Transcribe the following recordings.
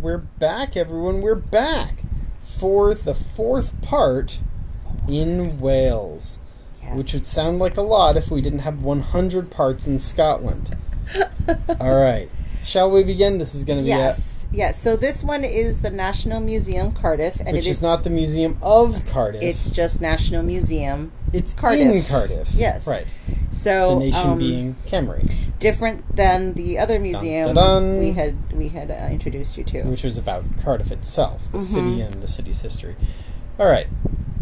And we're back, everyone. We're back for the fourth part in Wales. Yes. Which would sound like a lot if we didn't have 100 parts in Scotland. All right. Shall we begin? This is going to be Yes, so this one is the National Museum, Cardiff. And which is not the Museum of Cardiff. It's just National Museum. It's Cardiff. In Cardiff. Yes. Right. So the nation being Cymru. Different than the other museum we had introduced you to. Which was about Cardiff itself, the city and the city's history. All right.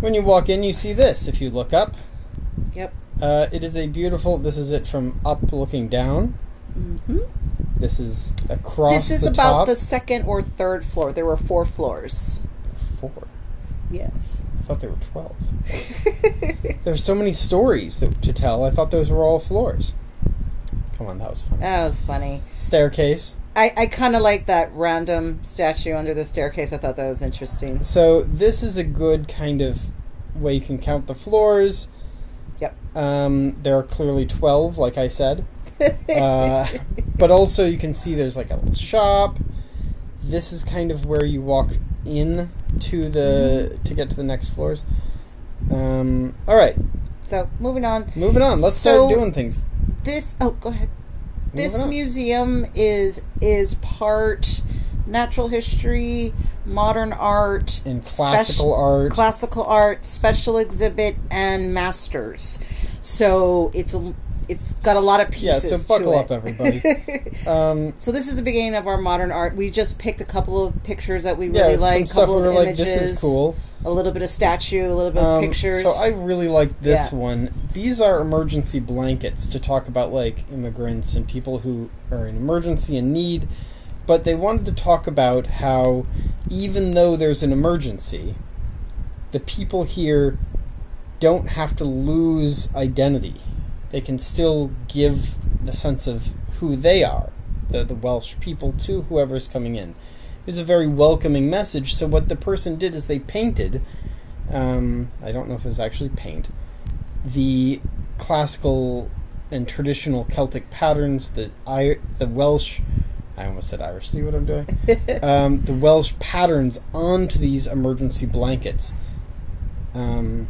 When you walk in, you see this. If you look up. Yep. It is a beautiful... This is it from up looking down. Mm-hmm. This is across the top. This is about the second or third floor. There were 4 floors. 4? Yes. I thought there were 12. There were so many stories to tell. I thought those were all floors. Come on, that was funny. That was funny. Staircase. I kind of like that random statue under the staircase. I thought that was interesting. So this is a good kind of way you can count the floors. Yep. There are clearly 12, like I said. But also you can see there's like a little shop. This is kind of where you walk in to get to the next floors. All right. So moving on. Let's start doing things. Go ahead. This museum is part natural history, modern art, and classical art, special exhibit, and masters. So it's got a lot of pieces. Yeah, so buckle up, everybody. So this is the beginning of our modern art. We just picked a couple of pictures that we really like. A couple of images. This is cool. A little bit of statue, a little bit of pictures. So I really like this one. These are emergency blankets to talk about like immigrants and people who are in emergency and need. But they wanted to talk about how even though there's an emergency, the people here don't have to lose identity. They can still give the sense of who they are, the Welsh people, to whoever's coming in. It was a very welcoming message. So what the person did is they painted, I don't know if it was actually paint, the classical and traditional Celtic patterns, the Welsh, I almost said Irish, see what I'm doing? The Welsh patterns onto these emergency blankets. I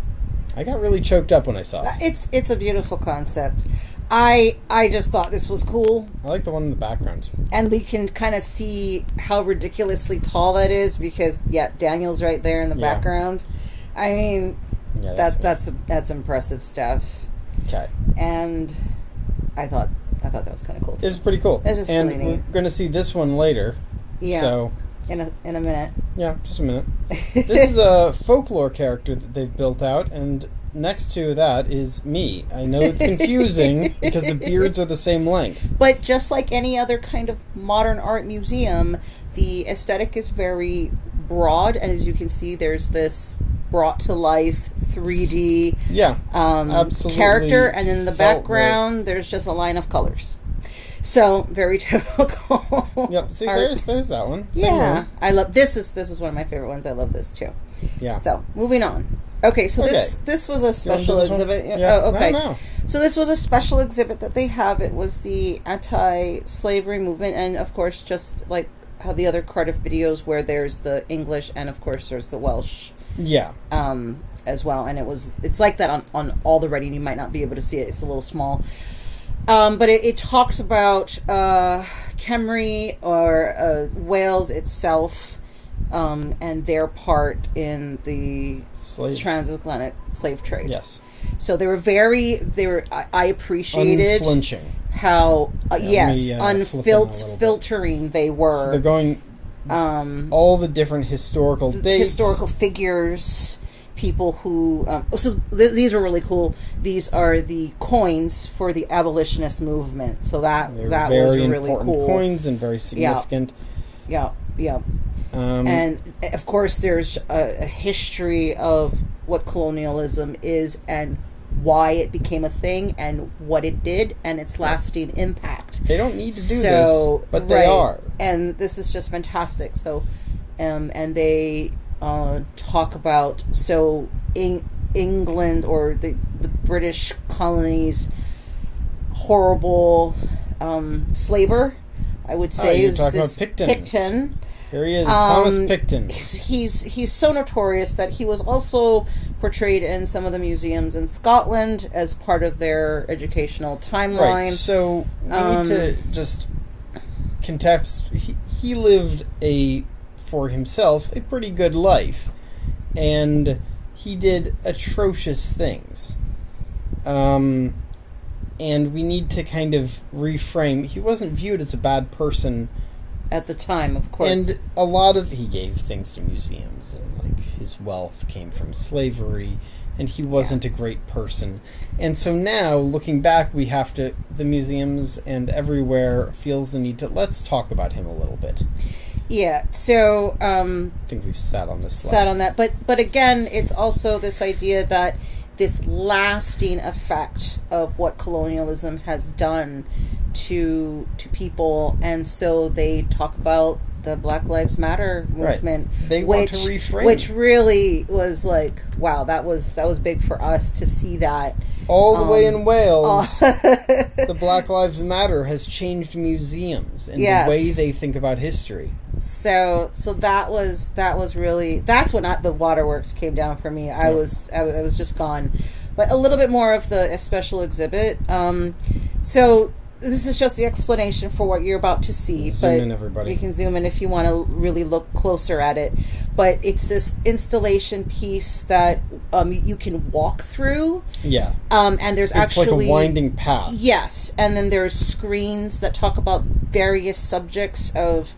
got really choked up when I saw it. It's a beautiful concept. I just thought this was cool. I like the one in the background. And we can kind of see how ridiculously tall that is because, Daniel's right there in the background. I mean, that's impressive stuff. Okay. And I thought that was kind of cool too. It was pretty cool. It's just really neat. We're going to see this one later. Yeah. So in a minute. Yeah, just a minute. This is a folklore character that they've built out, and next to that is me. I know it's confusing because the beards are the same length. But just like any other kind of modern art museum, the aesthetic is very broad, and as you can see, there's this brought to life 3D character, and in the background there's just a line of colors. So very typical. Yep. See, there's that one. Same one. I love this. Is one of my favorite ones. I love this too. Yeah. So moving on. Okay. So this was a special exhibit. Yeah. Oh, okay. No. So this was a special exhibit that they have. It was the anti-slavery movement, and of course, just like how the other Cardiff videos, where there's the English and of course there's the Welsh. Yeah. As well, and it's like that on all the writing. You might not be able to see it. It's a little small. But it talks about Cymru or Wales itself and their part in the transatlantic slave trade. Yes. So I appreciated unflinching how unfiltering they were. So they're going all the different historical dates, historical figures. People who these are really cool. These are the coins for the abolitionist movement. So that was really cool. Coins and very significant. Yeah. And of course, there's a history of what colonialism is and why it became a thing and what it did and its lasting impact. They don't need to do this, but they are. And this is just fantastic. So, and they talk about England or the British colonies' horrible slaver, I would say, is this Picton. Here he is, Thomas Picton. He's so notorious that he was also portrayed in some of the museums in Scotland as part of their educational timeline. Right, so we need to just he lived for himself a pretty good life, and he did atrocious things. And we need to kind of reframe. He wasn't viewed as a bad person at the time, of course. And he gave things to museums, and like his wealth came from slavery, and he wasn't a great person. And so now, looking back, the museums and everywhere feels the need to, let's talk about him a little bit. Yeah, so I think we've sat on this slide. Sat on that. But again, it's also this idea that this lasting effect of what colonialism has done to people, and so they talk about the Black Lives Matter movement. Right. They want to reframe, which really was like, wow, that was big for us to see that. All the way in Wales, the Black Lives Matter has changed museums and the way they think about history. So that was really, that's when the waterworks came down for me. I was just gone. But a little bit more of the special exhibit. So this is just the explanation for what you're about to see. Zoom in, everybody. You can zoom in if you want to really look closer at it. But it's this installation piece that you can walk through. Yeah. And there's it's like a winding path. Yes. And then there's screens that talk about various subjects of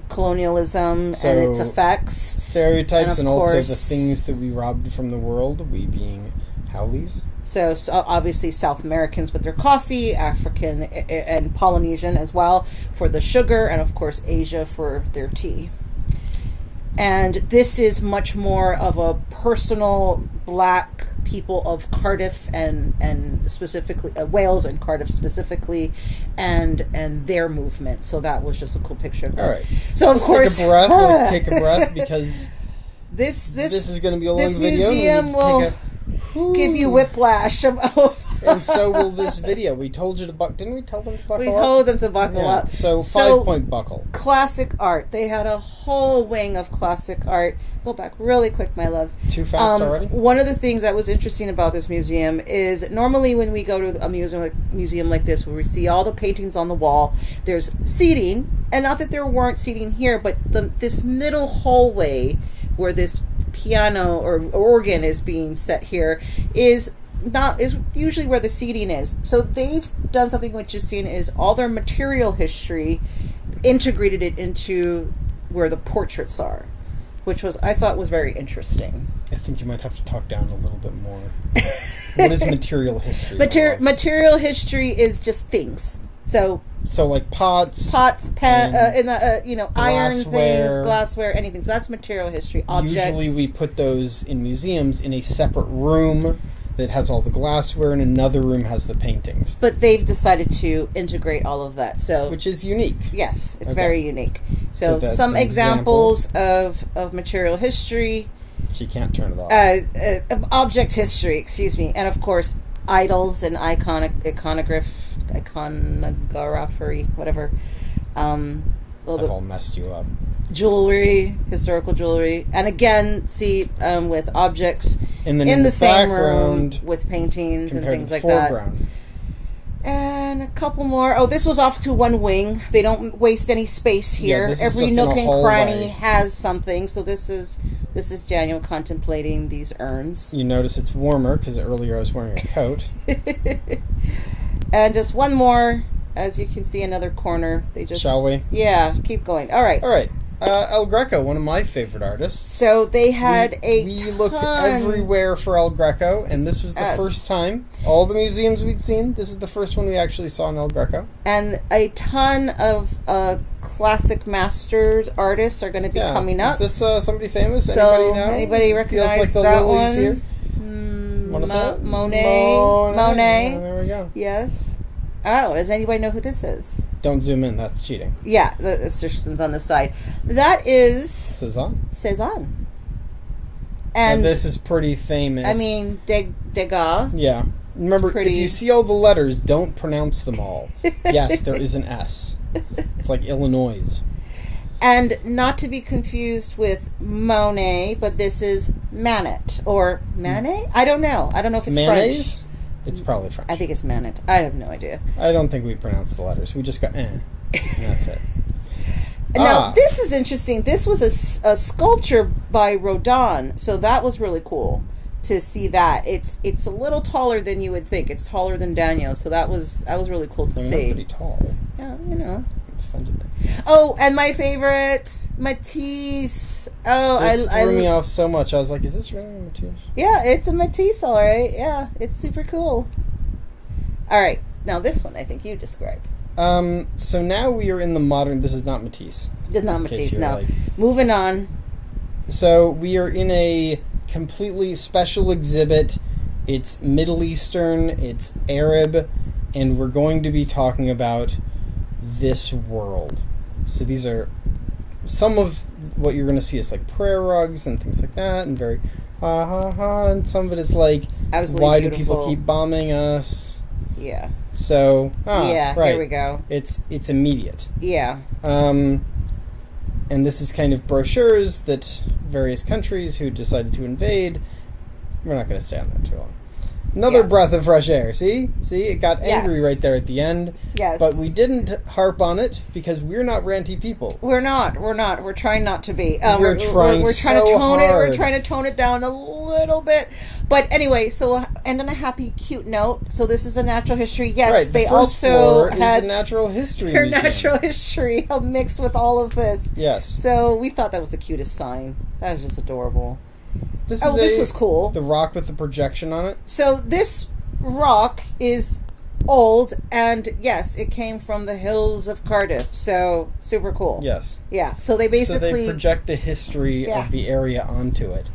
colonialism and its effects. Stereotypes and also the things that we robbed from the world, we being Howleys. So obviously South Americans with their coffee, African and Polynesian as well for the sugar, and of course Asia for their tea. And this is much more of a personal Black people of Cardiff and specifically Wales and Cardiff specifically, and their movement. So that was just a cool picture of that. All right. So of course, take a breath because this is going to be a long video. This museum will give you whiplash. And so will this video. We told you to buckle. Didn't we tell them to buckle up? We told them to buckle up. So 5-point buckle. Classic art. They had a whole wing of classic art. Go back really quick, my love. Too fast already? One of the things that was interesting about this museum is normally when we go to a museum like this, where we see all the paintings on the wall, there's seating, and not that there weren't seating here, but this middle hallway where this piano or organ is being set here is usually where the seating is. So they've done something which you've seen is all their material history, integrated it into where the portraits are, which I thought was very interesting. I think you might have to talk down a little bit more. What is material history? Material history is just things. So like pots, iron things, glassware, anything. So that's material history. Objects. Usually we put those in museums in a separate room that has all the glassware, and another room has the paintings. But they've decided to integrate all of that, which is unique. Yes, it's very unique. So some examples of material history. She can't turn it off. Object history, excuse me, and of course idols and iconography, whatever. I've all messed you up. Jewelry, historical jewelry, and again, see with objects in the same room with paintings and things like that. And a couple more. Oh, this was off to one wing. They don't waste any space here. Yeah, every nook and cranny has something. So this is Daniel contemplating these urns. You notice it's warmer because earlier I was wearing a coat. And just one more. As you can see, another corner. Shall we? Yeah, keep going. All right. El Greco, one of my favorite artists. So they had we looked everywhere for El Greco, and this was the first time. All the museums we'd seen, this is the first one we actually saw in El Greco. And a ton of classic masters, artists are going to be coming up. Is this somebody famous? So anybody know? Anybody recognize Feels like the that Lilies one? Here? Monet. There we go. Yes. Oh, does anybody know who this is? Don't zoom in, that's cheating. Yeah, the description's on the side. That is Cezanne. And this is pretty famous. I mean, Degas. Yeah. Remember, if you see all the letters, don't pronounce them all. Yes, there is an S. It's like Illinois. And not to be confused with Monet, but this is Manet. Or Manet? I don't know. I don't know if it's Mayonnaise? French. It's probably French. I think it's Manet. I have no idea. I don't think we pronounced the letters. We just got and that's it. Now, this is interesting. This was a sculpture by Rodin, so that was really cool to see that. It's a little taller than you would think. It's taller than Daniel, so that was really cool to see. Pretty tall. Yeah, you know. I'm offended. Oh, and my favorite, Matisse. Oh, this threw me off so much. I was like, "Is this really Matisse?" Yeah, it's a Matisse, all right. Yeah, it's super cool. All right, now this one I think you describe. So now we are in the modern... This is not Matisse. It's not Matisse, no. Moving on. So we are in a completely special exhibit. It's Middle Eastern, it's Arab, and we're going to be talking about this world. So these are... Some of what you're going to see is like prayer rugs and things like that, and very ha ha ha, and some of it is like, absolutely why beautiful. Do people keep bombing us? Yeah. So, yeah, right. Here we go. It's immediate. Yeah. And this is kind of brochures that various countries who decided to invade. We're not going to stay on that too long. Another breath of fresh air. See? It got angry right there at the end. Yes. But we didn't harp on it because we're not ranty people. We're not. We're trying not to be. We're trying to tone hard. We're trying to tone it down a little bit. But anyway, so end on a happy, cute note. So this is a natural history. Yes, right, they first also floor had is a natural history their museum. natural history mixed with all of this. Yes. So we thought that was the cutest sign. That is just adorable. This was cool. The rock with the projection on it. So this rock is old, and yes, it came from the hills of Cardiff, so super cool. Yes. Yeah, so they basically project the history of the area onto it,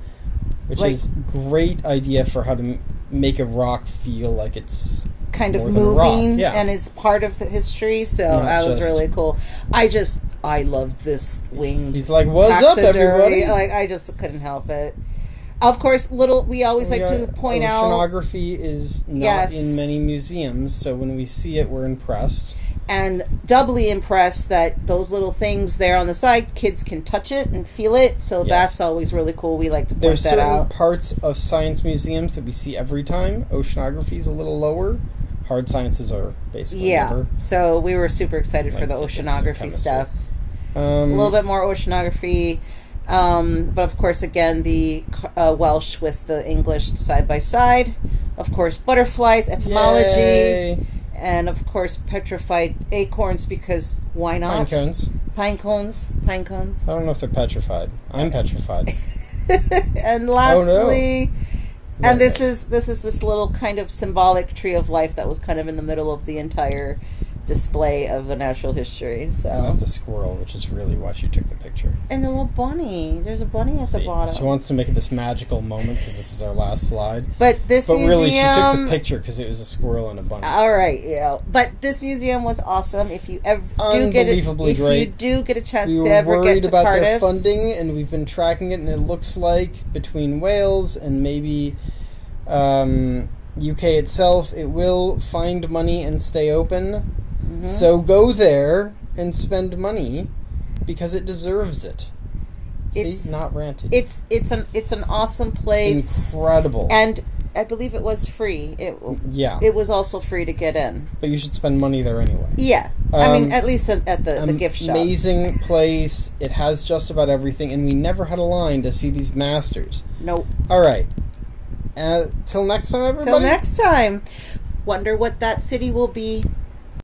which is great idea for how to make a rock feel like it's kind of moving and is part of the history, so that was really cool. I loved this winged He's like, what's up, everybody? Like, I just couldn't help it. Of course, we always like to point out... Oceanography is not in many museums, so when we see it, we're impressed. And doubly impressed that those little things there on the side, kids can touch it and feel it, so that's always really cool. We like to point that out. There's certain parts of science museums that we see every time. Oceanography is a little lower. Hard sciences are basically never. So we were super excited for the oceanography stuff. A little bit more oceanography. But of course, again, the Welsh with the English side by side. Of course, butterflies, etymology. Yay. And of course, petrified acorns, because why not? Pine cones. I don't know if they're petrified. I'm petrified. And lastly, and this is this little kind of symbolic tree of life that was kind of in the middle of the entire display of the natural history. So that's a squirrel, which is really why she took the picture. And the little bunny. There's a bunny at the bottom. She wants to make it this magical moment because this is our last slide. But really, she took the picture because it was a squirrel and a bunny. All right, yeah. But this museum was awesome. If you ever do get great. You do get a chance to ever get to Cardiff, about their funding, and we've been tracking it, and it looks like between Wales and maybe UK itself, it will find money and stay open. Mm-hmm. So go there and spend money because it deserves it. Not ranting. It's an awesome place. Incredible. And I believe it was free. It was also free to get in. But you should spend money there anyway. Yeah. I mean, at least at the gift shop. Amazing place. It has just about everything, and we never had a line to see these masters. Nope. All right. Till next time, everybody. Till next time. Wonder what that city will be